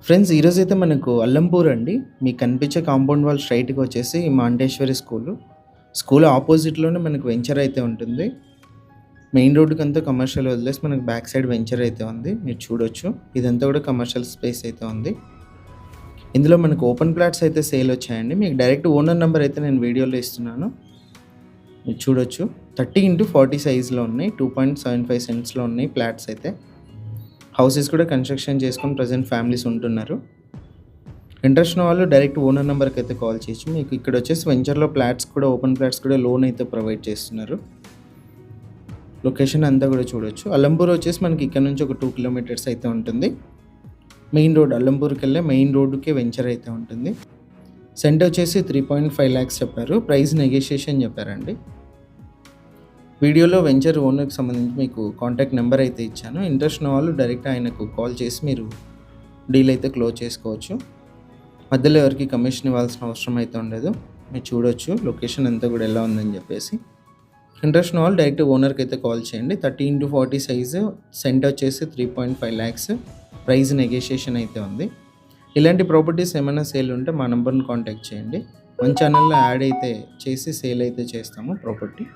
Friends ఈరోజైతే మనకు అల్లంపూర్ అండి. మీకు కనిపించే కాంపౌండ్ వాల్ స్ట్రెయిట్‌గా వచ్చేసి మాంటేశ్వరి స్కూలు. స్కూల్ ఆపోజిట్‌లోనే మనకు వెంచర్ అయితే ఉంటుంది. మెయిన్ రోడ్డుకంతా కమర్షియల్ వదిలేసి మనకు బ్యాక్ సైడ్ వెంచర్ అయితే ఉంది. మీరు చూడొచ్చు. ఇదంతా కూడా కమర్షియల్ స్పేస్ అయితే ఉంది. ఇందులో మనకు ఓపెన్ ప్లాట్స్ అయితే సేల్ వచ్చాయండి. మీకు డైరెక్ట్ ఓనర్ నంబర్ అయితే నేను వీడియోలో ఇస్తున్నాను. మీరు చూడొచ్చు. 30x40 సైజ్‌లో ఉన్నాయి. 2.75 సెంట్స్‌లో ఉన్నాయి ఫ్లాట్స్ అయితే. హౌసెస్ కూడా కన్‌స్ట్రక్షన్ చేసుకొని ప్రెజెంట్ ఫ్యామిలీస్ ఉంటున్నారు. ఇంట్రెస్ట్ ఉన్న వాళ్ళు డైరెక్ట్ ఓనర్ నంబర్కి అయితే కాల్ చేయొచ్చు. మీకు ఇక్కడ వచ్చేసి వెంచర్‌లో ఫ్లాట్స్ కూడా ఓపెన్ ఫ్లాట్స్ కూడా లోన్ అయితే ప్రొవైడ్ చేస్తున్నారు. లొకేషన్ అంతా కూడా చూడొచ్చు. అల్లంపూర్ వచ్చేసి మనకి ఇక్కడ నుంచి ఒక 2 కిలోమీటర్స్ అయితే ఉంటుంది. మెయిన్ రోడ్ అల్లంపూర్‌కెళ్ళే మెయిన్ రోడ్డుకే వెంచర్ అయితే ఉంటుంది. సెంట్ వచ్చేసి 3.5 లాక్స్ చెప్పారు. ప్రైస్ నెగోషియేషన్ చెప్పారండి. వీడియోలో వెంచర్ ఓనర్‌కి సంబంధించి మీకు కాంటాక్ట్ నెంబర్ అయితే ఇచ్చాను. ఇంట్రెస్ట్ ఉన్న వాళ్ళు డైరెక్ట్ ఆయనకు కాల్ చేసి మీరు డీల్ అయితే క్లోజ్ చేసుకోవచ్చు. మధ్యలో ఎవరికి కమిషన్ ఇవ్వాల్సిన అవసరం అయితే ఉండదు. మీరు చూడొచ్చు లొకేషన్ అంతా కూడా ఎలా ఉందని చెప్పేసి. ఇంట్రెస్ట్ ఉన్న వాళ్ళు డైరెక్ట్ ఓనర్కి అయితే కాల్ చేయండి. 30x40 సైజు, సెంట్ వచ్చేసి 3.5 లాక్స్, ప్రైస్ నెగోషియేషన్ అయితే ఉంది. ఇలాంటి ప్రాపర్టీస్ ఏమైనా సేల్ ఉంటే మా నెంబర్ని కాంటాక్ట్ చేయండి. మన ఛానల్లో యాడ్ అయితే చేసి సేల్ అయితే చేస్తాము ప్రాపర్టీ.